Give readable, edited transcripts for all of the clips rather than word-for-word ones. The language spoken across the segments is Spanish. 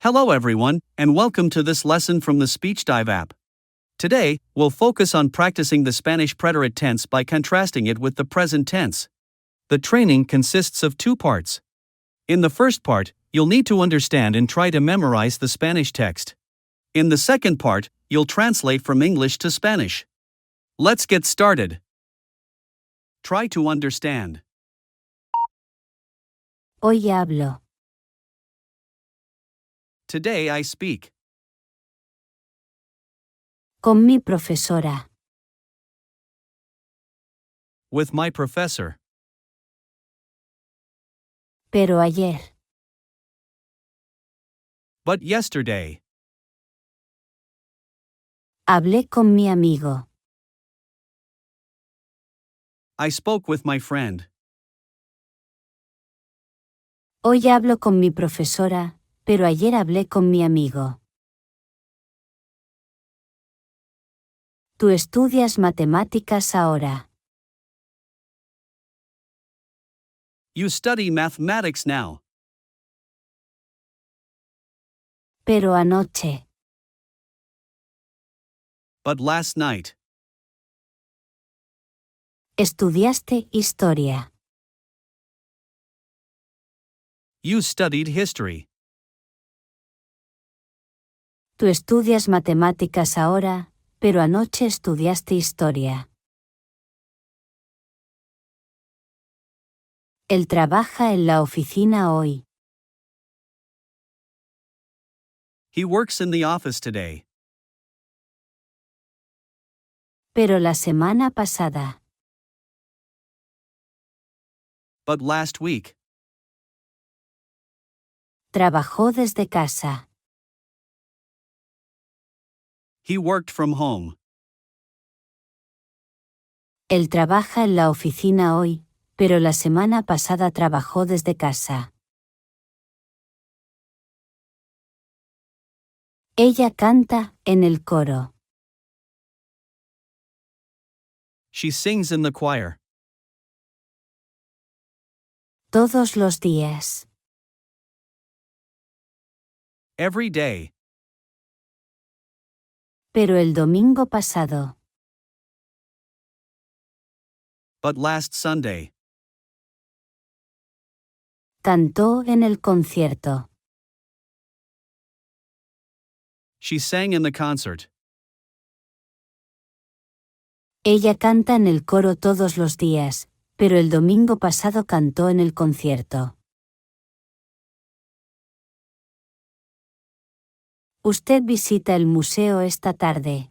Hello everyone, and welcome to this lesson from the Speech Dive app. Today, we'll focus on practicing the Spanish Preterite tense by contrasting it with the present tense. The training consists of two parts. In the first part, you'll need to understand and try to memorize the Spanish text. In the second part, you'll translate from English to Spanish. Let's get started. Try to understand. Hoy hablo. Today I speak. Con mi profesora. With my professor. Pero ayer. But yesterday. Hablé con mi amigo. I spoke with my friend. Hoy hablo con mi profesora, pero ayer hablé con mi amigo. Tú estudias matemáticas ahora. You study mathematics now. Pero anoche. But last night. Estudiaste historia. You studied history. Tú estudias matemáticas ahora, pero anoche estudiaste historia. Él trabaja en la oficina hoy. He works in the office today. Pero la semana pasada. But last week. Trabajó desde casa. He worked from home. Él trabaja en la oficina hoy, pero la semana pasada trabajó desde casa. Ella canta en el coro. She sings in the choir. Todos los días. Every day. Pero el domingo pasado. But last Sunday. Cantó en el concierto. She sang in the concert. Ella canta en el coro todos los días, pero el domingo pasado cantó en el concierto. Usted visita el museo esta tarde.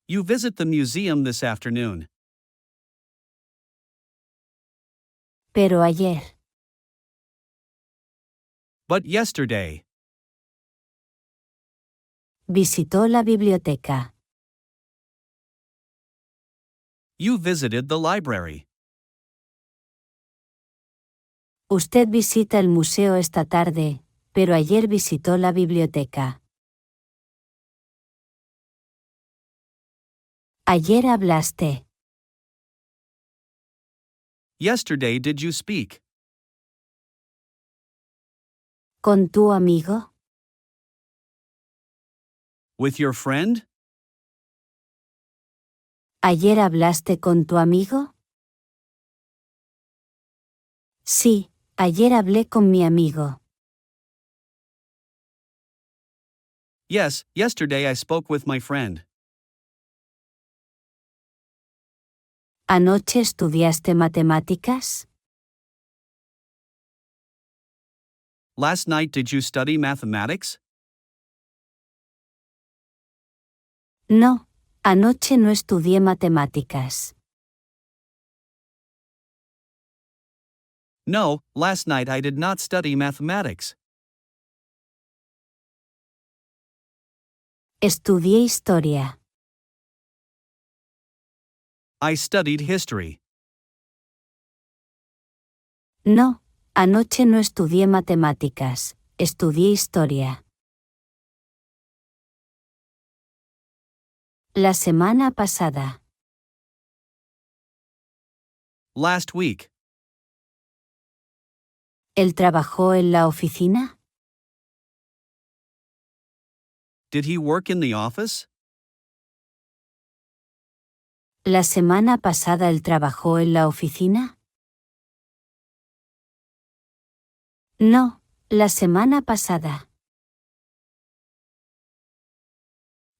You visit the museum this afternoon. Pero ayer. But yesterday. Visitó la biblioteca. You visited the library. Usted visita el museo esta tarde, pero ayer visitó la biblioteca. Ayer hablaste. Yesterday did you speak? ¿Con tu amigo? With your friend? ¿Ayer hablaste con tu amigo? Sí, ayer hablé con mi amigo. Yes, yesterday I spoke with my friend. ¿Anoche estudiaste matemáticas? Last night did you study mathematics? No, anoche no estudié matemáticas. No, last night I did not study mathematics. Estudié historia. I studied history. No, anoche no estudié matemáticas, estudié historia. La semana pasada. Last week. ¿Él trabajó en la oficina? Did he work in the office? ¿La semana pasada él trabajó en la oficina? No, la semana pasada.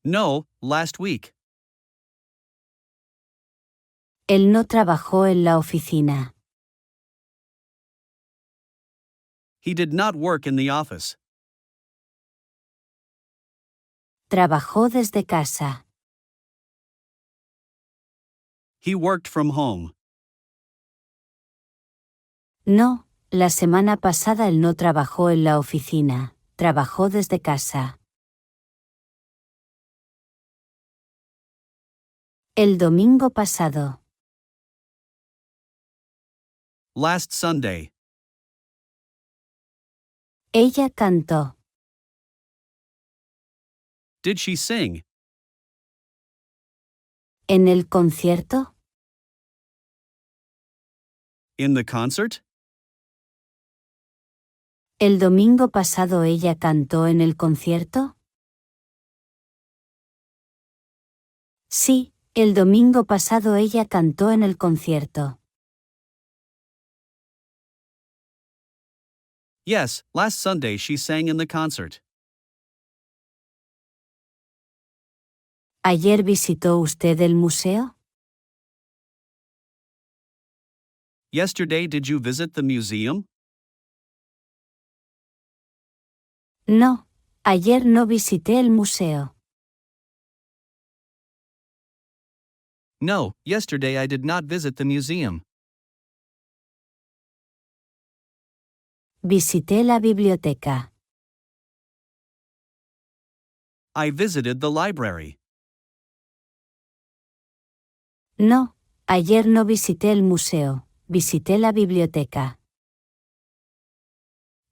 No, last week. Él no trabajó en la oficina. He did not work in the office. Trabajó desde casa. He worked from home. No, la semana pasada él no trabajó en la oficina, trabajó desde casa. El domingo pasado. Last Sunday. Ella cantó. Did she sing? ¿En el concierto? In the concert? ¿El domingo pasado ella cantó en el concierto? Sí, el domingo pasado ella cantó en el concierto. Yes, last Sunday she sang in the concert. ¿Ayer visitó usted el museo? Yesterday did you visit the museum? No, ayer no visité el museo. No, yesterday I did not visit the museum. Visité la biblioteca. I visited the library. No, ayer no visité el museo, visité la biblioteca.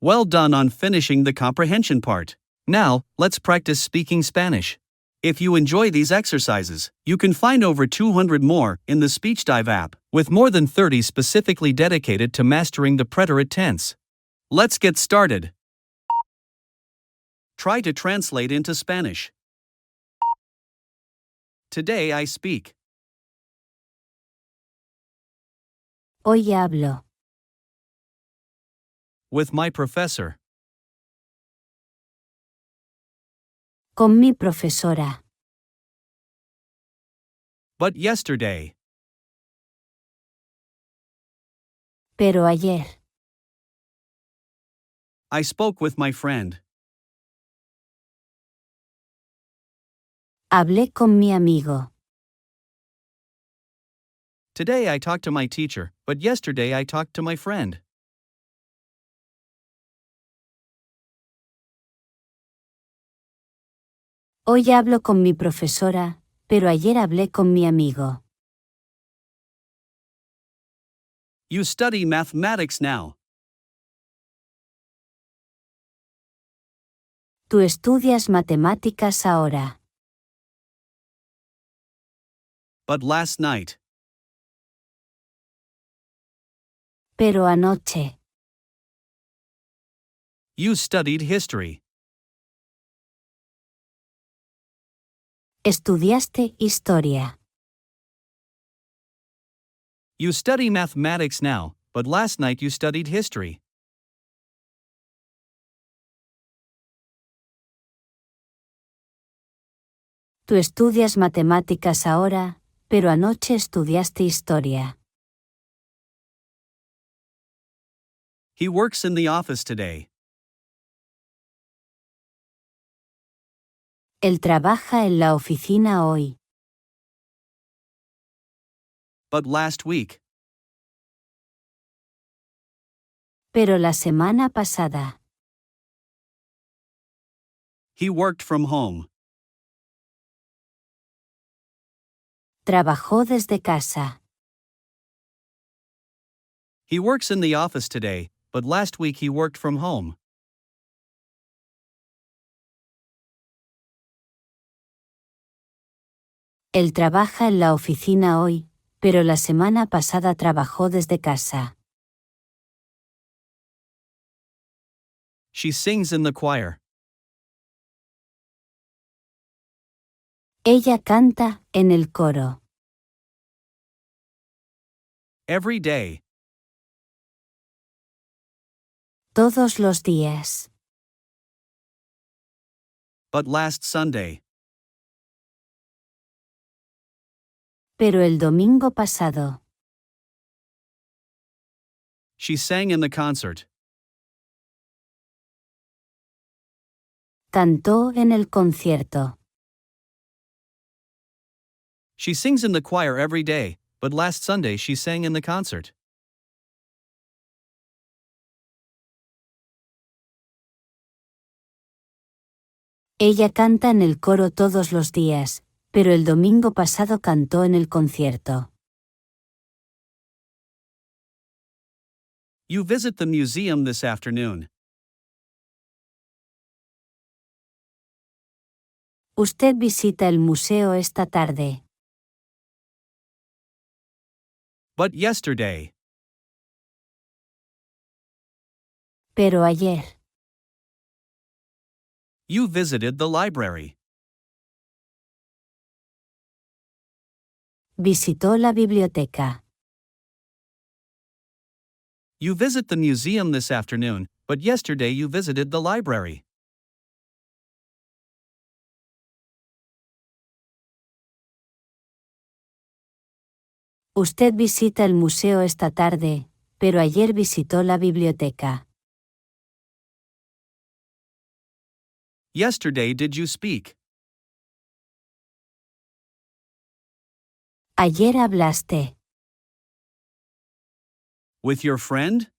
Well done on finishing the comprehension part. Now, let's practice speaking Spanish. If you enjoy these exercises, you can find over 200 more in the Speech Dive app, with more than 30 specifically dedicated to mastering the preterite tense. Let's get started. Try to translate into Spanish. Today I speak. Hoy hablo. With my professor. Con mi profesora. But yesterday. Pero ayer. I spoke with my friend. Hablé con mi amigo. Today I talked to my teacher, but yesterday I talked to my friend. Hoy hablo con mi profesora, pero ayer hablé con mi amigo. You study mathematics now. Tú estudias matemáticas ahora. But last night. Pero anoche. You studied history. Estudiaste historia. You study mathematics now, but last night you studied history. Tú estudias matemáticas ahora, pero anoche estudiaste historia. He works in the office today. Él trabaja en la oficina hoy. But last week. Pero la semana pasada. He worked from home. Trabajó desde casa. He works in the office today, but last week he worked from home. Él trabaja en la oficina hoy, pero la semana pasada trabajó desde casa. She sings in the choir. Ella canta en el coro. Every day. Todos los días. But last Sunday. Pero el domingo pasado. She sang in the concert. Cantó en el concierto. She sings in the choir every day, but last Sunday she sang in the concert. Ella canta en el coro todos los días, pero el domingo pasado cantó en el concierto. You visit the museum this afternoon. Usted visita el museo esta tarde. But yesterday. Pero ayer. You visited the library. Visitó la biblioteca. You visit the museum this afternoon, but yesterday you visited the library. Usted visita el museo esta tarde, pero ayer visitó la biblioteca. Yesterday did you speak? Ayer hablaste. With your friend?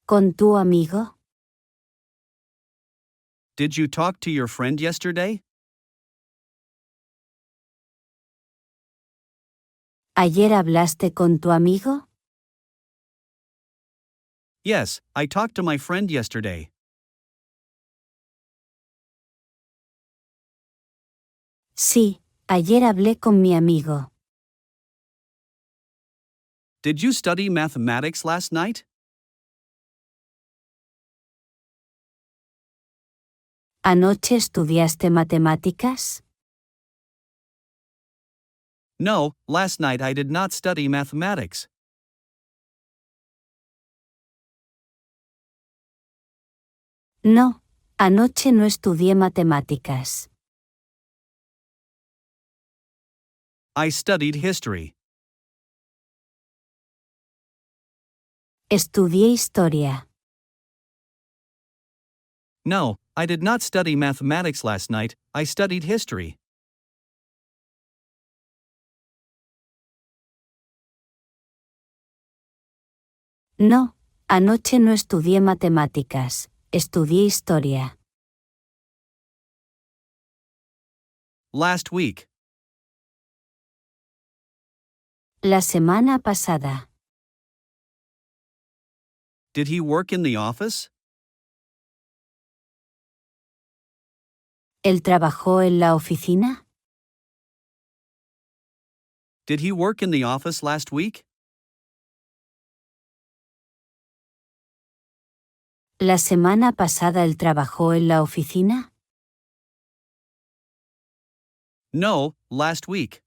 ¿Con tu amigo? Did you talk to your friend yesterday? ¿Ayer hablaste con tu amigo? Yes, I talked to my friend yesterday. Sí, ayer hablé con mi amigo. Did you study mathematics last night? ¿Anoche estudiaste matemáticas? No, last night I did not study mathematics. No, anoche no estudié matemáticas. I studied history. Estudié historia. No, I did not study mathematics last night, I studied history. No, anoche no estudié matemáticas, estudié historia. Last week. La semana pasada. Did he work in the office? ¿Él trabajó en la oficina? Did he work in the office last week? ¿La semana pasada él trabajó en la oficina? No, last week.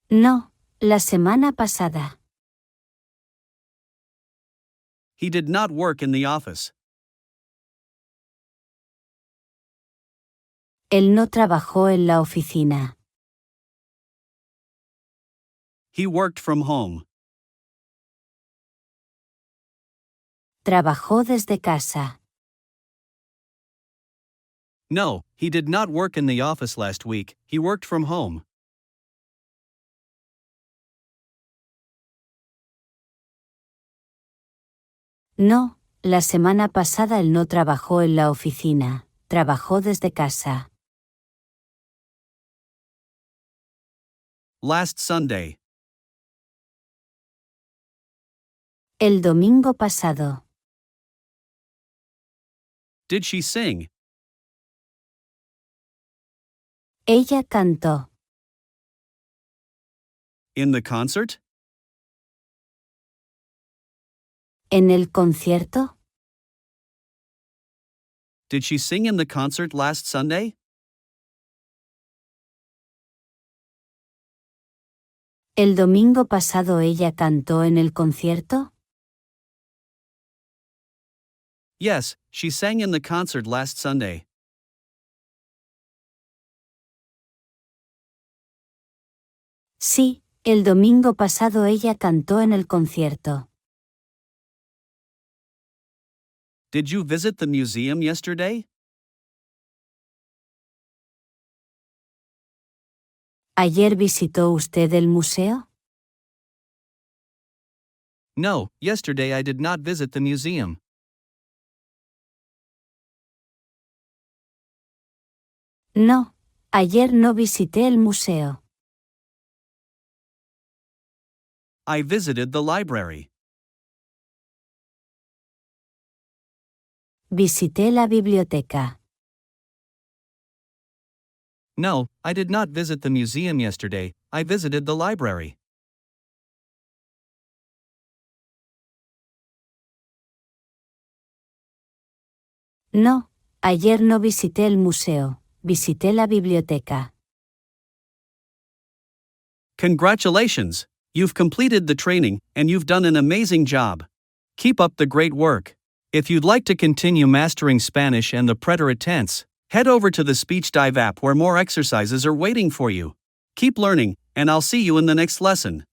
No, la semana pasada. He did not work in the office. Él no trabajó en la oficina. He worked from home. Trabajó desde casa. No, he did not work in the office last week, he worked from home. No, la semana pasada él no trabajó en la oficina, trabajó desde casa. Last Sunday. El domingo pasado. Did she sing? Ella cantó. In the concert? ¿En el concierto? Did she sing in the concert last Sunday? ¿El domingo pasado ella cantó en el concierto? Yes, she sang in the concert last Sunday. Sí, el domingo pasado ella cantó en el concierto. Did you visit the museum yesterday? ¿Ayer visitó usted el museo? No, yesterday I did not visit the museum. No, ayer no visité el museo. I visited the library. Visité la biblioteca. No, I did not visit the museum yesterday, I visited the library. No, ayer no visité el museo, visité la biblioteca. Congratulations! You've completed the training, and you've done an amazing job. Keep up the great work. If you'd like to continue mastering Spanish and the preterite tense, head over to the Speech Dive app where more exercises are waiting for you. Keep learning, and I'll see you in the next lesson.